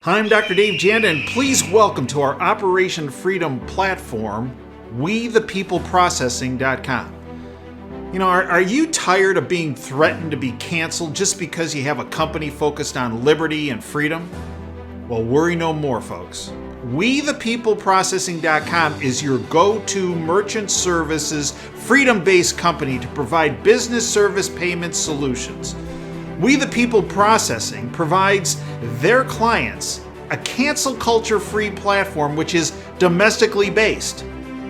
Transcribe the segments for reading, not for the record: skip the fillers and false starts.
Hi, I'm Dr. Dave Janda, and please welcome to our Operation Freedom platform, WeThePeopleProcessing.com. You know, are you tired of being threatened to be canceled just because you have a company focused on liberty and freedom? Well, worry no more, folks. WeThePeopleProcessing.com is your go-to merchant services, freedom-based company to provide business service payment solutions. We the People Processing provides their clients a cancel culture-free platform which is domestically based.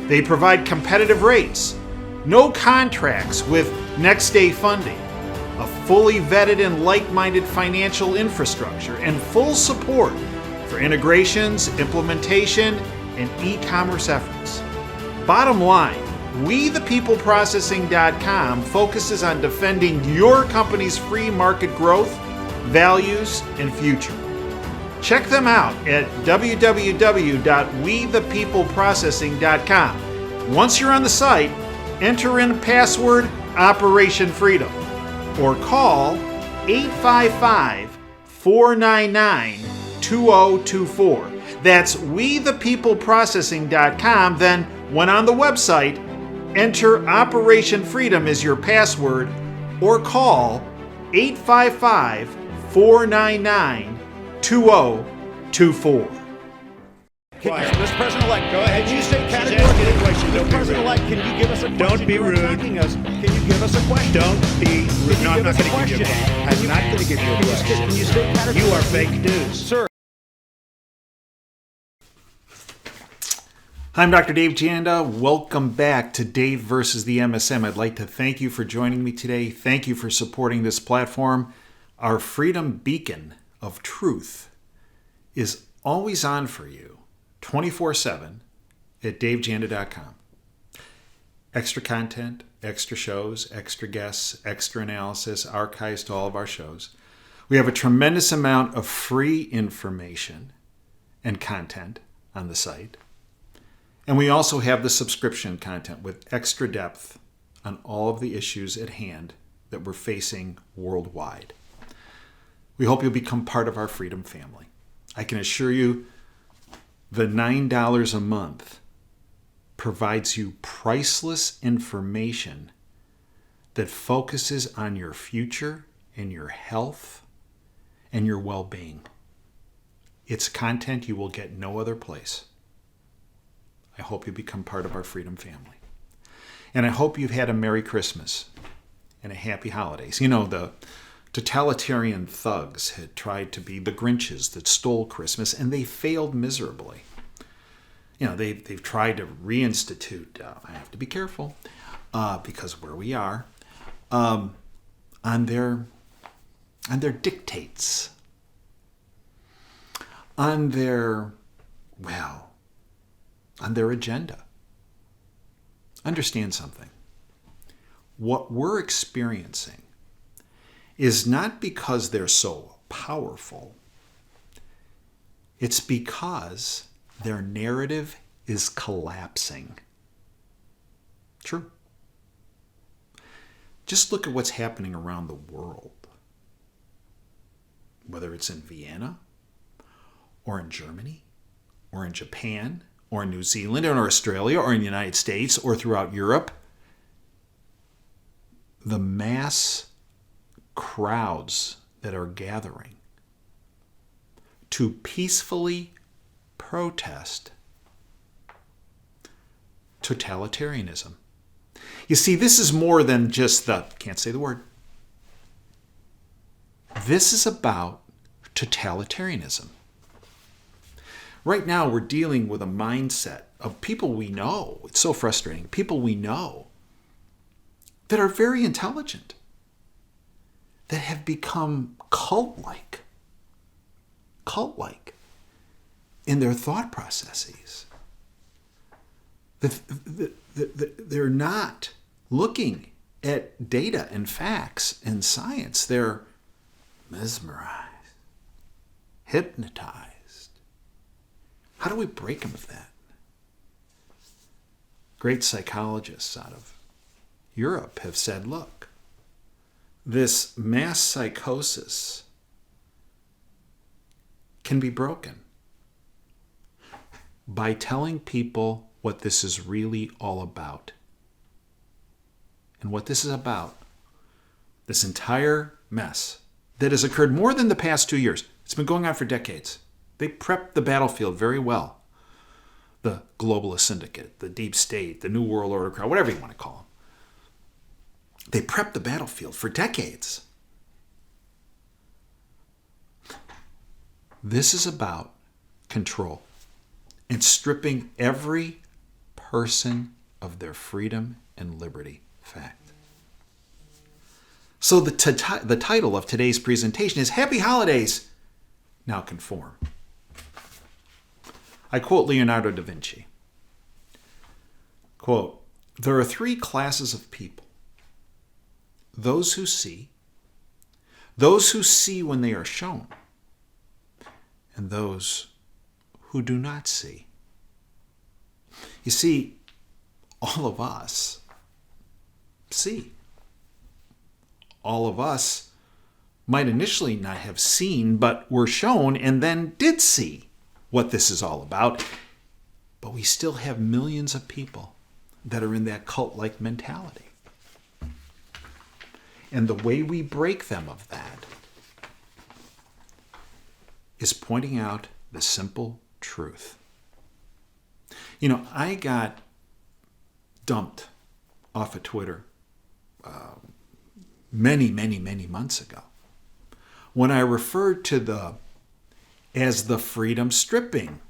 They provide competitive rates, no contracts with next-day funding, a fully vetted and like-minded financial infrastructure, and full support for integrations, implementation, and e-commerce efforts. Bottom line, WeThePeopleProcessing.com focuses on defending your company's free market growth, values, and future. Check them out at www.WeThePeopleProcessing.com. Once you're on the site, enter in password Operation Freedom or call 855-499-2024. That's WeThePeopleProcessing.com. Then, when on the website, enter Operation Freedom as your password or call 855-499-2024. Mr. President-elect, go ahead. Can you state She's categorically? asking a question. Mr. Don't be President-elect, can you give us a question? Don't be You are rude. attacking us. Can you give us a question? Don't be rude. No, I'm not going to give you a question. question. I'm not going to give you a question. Can you state categorically? You are fake news. Sir. Hi, I'm Dr. Dave Janda. Welcome back to Dave versus the MSM. I'd like to thank you for joining me today. Thank you for supporting this platform. Our freedom beacon of truth is always on for you 24/7 at davejanda.com. Extra content, extra shows, extra guests, extra analysis, archives to all of our shows. We have a tremendous amount of free information and content on the site. And we also have the subscription content with extra depth on all of the issues at hand that we're facing worldwide. We hope you'll become part of our freedom family. I can assure you the $9 a month provides you priceless information that focuses on your future and your health and your well-being. It's content you will get no other place. I hope you become part of our freedom family. And I hope you've had a Merry Christmas and a Happy Holidays. You know, the totalitarian thugs had tried to be the Grinches that stole Christmas, and they failed miserably. You know, they've tried to reinstitute, I have to be careful, because where we are, on their dictates, on their agenda. Understand something. What we're experiencing is not because they're so powerful. It's because their narrative is collapsing. True. Just look at what's happening around the world. Whether it's in Vienna, or in Germany, or in Japan, or in New Zealand, or in Australia, or in the United States, or throughout Europe, the mass crowds that are gathering to peacefully protest totalitarianism. You see, this is more than just can't say the word. This is about totalitarianism. Right now, we're dealing with a mindset of people we know. It's so frustrating. People we know that are very intelligent, that have become cult-like in their thought processes. They're not looking at data and facts and science. They're mesmerized, hypnotized. How do we break them of that? Great psychologists out of Europe have said, look, this mass psychosis can be broken by telling people what this is really all about. And what this is about, this entire mess that has occurred more than the past 2 years, it's been going on for decades. They prepped the battlefield very well. The globalist syndicate, the deep state, the New World Order crowd, whatever you want to call them. They prepped the battlefield for decades. This is about control and stripping every person of their freedom and liberty. Fact. So the title of today's presentation is Happy Holidays, Now Conform. I quote Leonardo da Vinci. Quote, there are 3 classes of people. Those who see when they are shown, and those who do not see. You see, all of us see. All of us might initially not have seen, but were shown and then did see what this is all about. But we still have millions of people that are in that cult-like mentality. And the way we break them of that is pointing out the simple truth. You know, I got dumped off of Twitter many months ago when I referred to as the freedom stripping.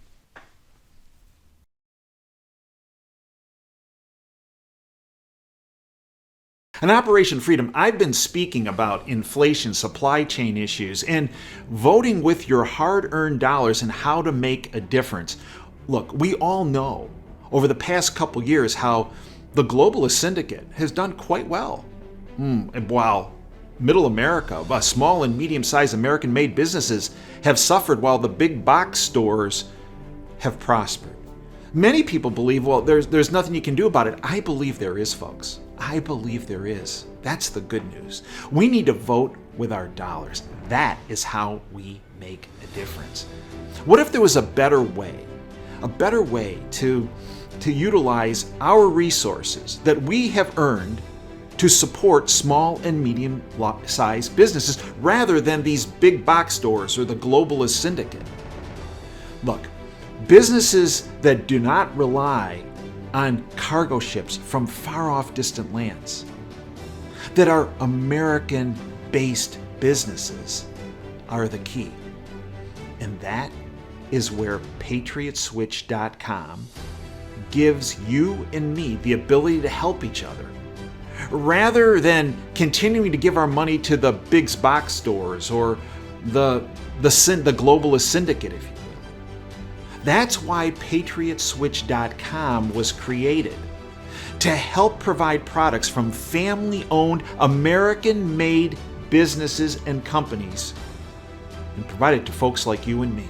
In Operation Freedom, I've been speaking about inflation, supply chain issues, and voting with your hard-earned dollars and how to make a difference. Look, we all know over the past couple years how the globalist syndicate has done quite well. While middle America, small and medium-sized American-made businesses have suffered while the big box stores have prospered. Many people believe, well, there's nothing you can do about it. I believe there is, folks. I believe there is. That's the good news. We need to vote with our dollars. That is how we make a difference. What if there was a better way to utilize our resources that we have earned to support small and medium-sized businesses rather than these big box stores or the globalist syndicate? Look, businesses that do not rely on cargo ships from far-off distant lands, that are American-based businesses, are the key. And that is where PatriotSwitch.com gives you and me the ability to help each other. Rather than continuing to give our money to the big box stores or the globalist syndicate, if you will. That's why PatriotSwitch.com was created, to help provide products from family-owned, American-made businesses and companies, and provide it to folks like you and me.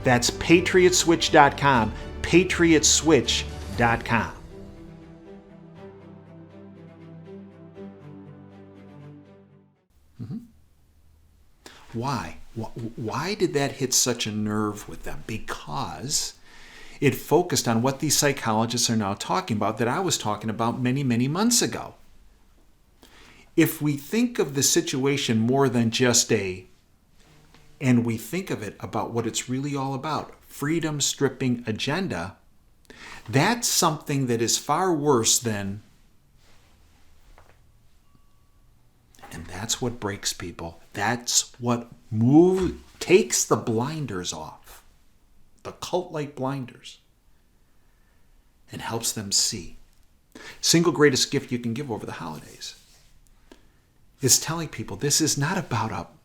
That's PatriotSwitch.com, PatriotSwitch.com. Why? Why did that hit such a nerve with them? Because it focused on what these psychologists are now talking about that I was talking about many months ago. If we think of the situation more than just and we think of it about what it's really all about, freedom stripping agenda, that's something that is far worse than, and that's what breaks people. That's what takes the blinders off, the cult-like blinders, and helps them see. Single greatest gift you can give over the holidays is telling people this is not about up.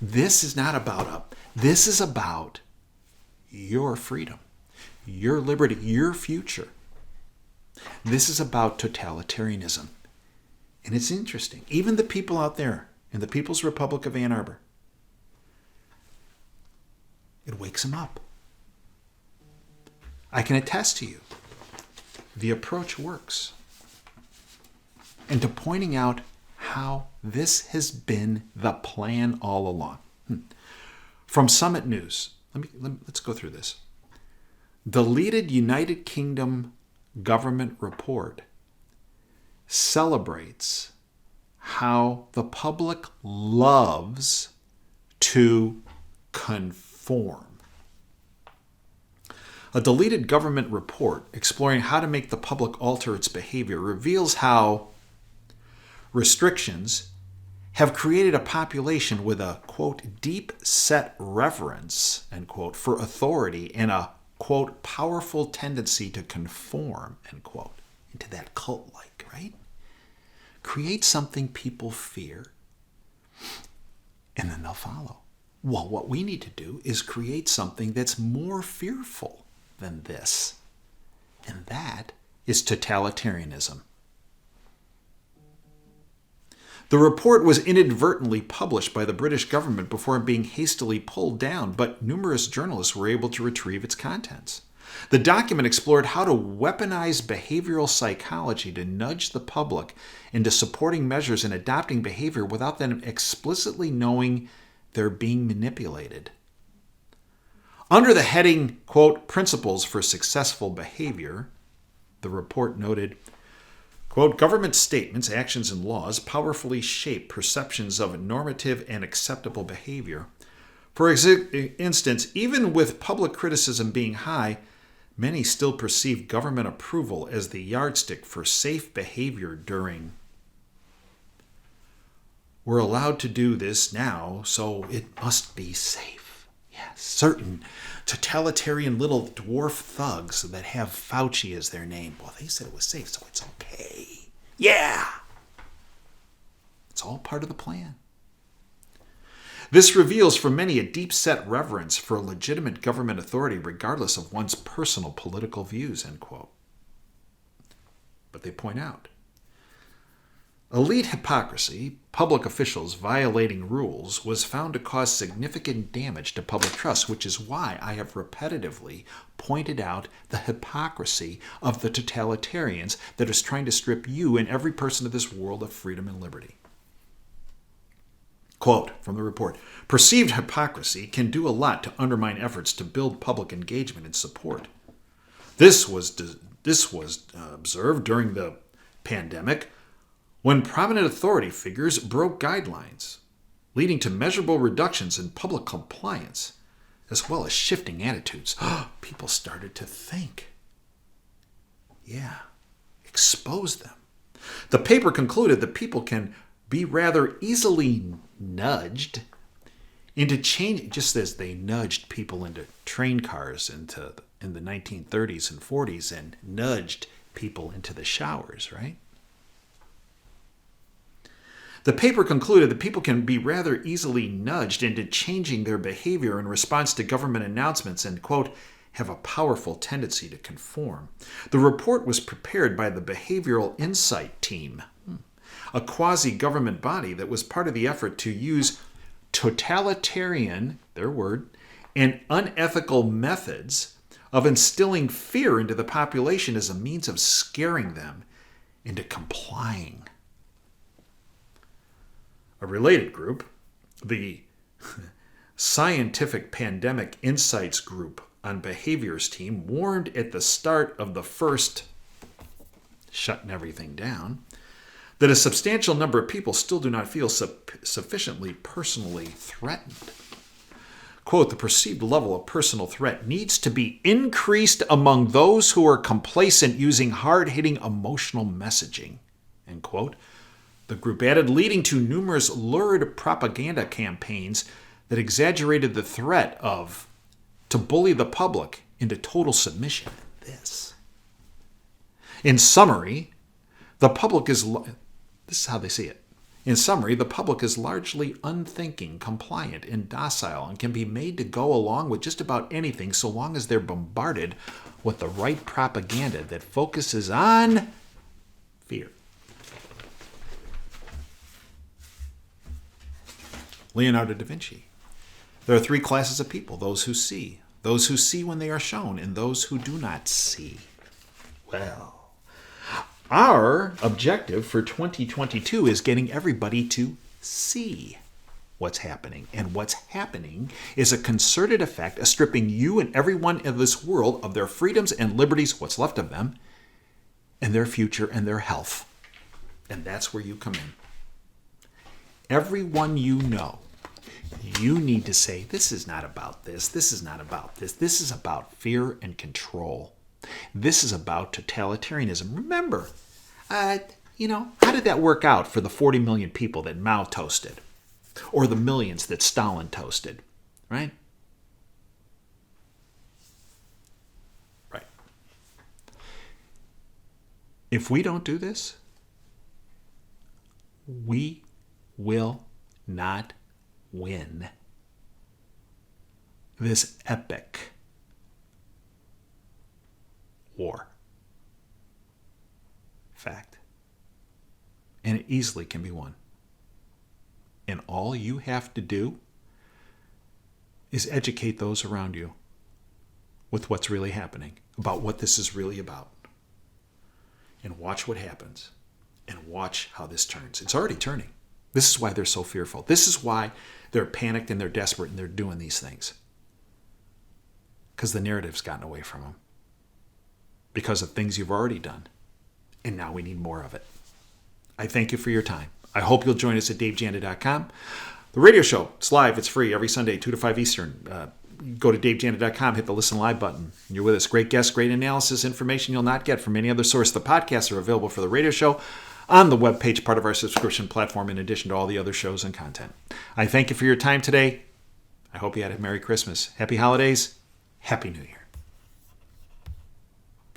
This is not about up. This is about your freedom, your liberty, your future. This is about totalitarianism. And it's interesting. Even the people out there in the People's Republic of Ann Arbor, it wakes them up. I can attest to you, the approach works. And to pointing out how this has been the plan all along. From Summit News. Let's go through this. Deleted United Kingdom government report celebrates how the public loves to conform. A deleted government report exploring how to make the public alter its behavior reveals how restrictions have created a population with a, quote, deep-set reverence, end quote, for authority and a, quote, powerful tendency to conform, end quote, into that cult-like, right? Create something people fear, and then they'll follow. Well, what we need to do is create something that's more fearful than this, and that is totalitarianism. The report was inadvertently published by the British government before being hastily pulled down, but numerous journalists were able to retrieve its contents. The document explored how to weaponize behavioral psychology to nudge the public into supporting measures and adopting behavior without them explicitly knowing they're being manipulated. Under the heading, quote, Principles for Successful Behavior, the report noted, quote, government statements, actions, and laws powerfully shape perceptions of normative and acceptable behavior. For instance, even with public criticism being high, many still perceive government approval as the yardstick for safe behavior during. We're allowed to do this now, so it must be safe. Yes, certain totalitarian little dwarf thugs that have Fauci as their name. Well, they said it was safe, so it's okay. Yeah! It's all part of the plan. This reveals for many a deep-set reverence for legitimate government authority regardless of one's personal political views, end quote. But they point out, elite hypocrisy, public officials violating rules, was found to cause significant damage to public trust, which is why I have repetitively pointed out the hypocrisy of the totalitarians that is trying to strip you and every person of this world of freedom and liberty. Quote from the report, perceived hypocrisy can do a lot to undermine efforts to build public engagement and support. This was observed during the pandemic when prominent authority figures broke guidelines, leading to measurable reductions in public compliance, as well as shifting attitudes. People started to think. Yeah, expose them. The paper concluded that people can be rather easily nudged into change, just as they nudged people into train cars in the 1930s and 40s and nudged people into the showers, right? The paper concluded that people can be rather easily nudged into changing their behavior in response to government announcements and, quote, have a powerful tendency to conform. The report was prepared by the Behavioral Insight Team, a quasi-government body that was part of the effort to use totalitarian, their word, and unethical methods of instilling fear into the population as a means of scaring them into complying. A related group, the Scientific Pandemic Insights Group on Behaviors team, warned at the start of the first shutting everything down that a substantial number of people still do not feel sufficiently personally threatened. Quote, the perceived level of personal threat needs to be increased among those who are complacent using hard-hitting emotional messaging, end quote. The group added, leading to numerous lurid propaganda campaigns that exaggerated the threat to bully the public into total submission. This. In summary, this is how they see it. In summary, the public is largely unthinking, compliant, and docile, and can be made to go along with just about anything so long as they're bombarded with the right propaganda that focuses on fear. Leonardo da Vinci. There are three classes of people: those who see when they are shown, and those who do not see. Well, our objective for 2022 is getting everybody to see. what's happening. And what's happening is a concerted effect, a stripping you and everyone in this world of their freedoms and liberties, what's left of them, and their future and their health. And that's where you come in. Everyone you know, you need to say, this is not about this. This is not about this. This is about fear and control. This is about totalitarianism. Remember, how did that work out for the 40 million people that Mao toasted? Or the millions that Stalin toasted, right? Right. If we don't do this, we will not win this epic war. Fact. And it easily can be won. And all you have to do is educate those around you with what's really happening, about what this is really about. And watch what happens. And watch how this turns. It's already turning. This is why they're so fearful. This is why they're panicked and they're desperate and they're doing these things. Because the narrative's gotten away from them. Because of things you've already done. And now we need more of it. I thank you for your time. I hope you'll join us at davejanda.com. The radio show, it's live, it's free every Sunday, 2 to 5 Eastern. Go to davejanda.com, hit the listen live button. And you're with us. Great guests, great analysis, information you'll not get from any other source. The podcasts are available for the radio show on the webpage, part of our subscription platform, in addition to all the other shows and content. I thank you for your time today. I hope you had a Merry Christmas. Happy holidays. Happy New Year.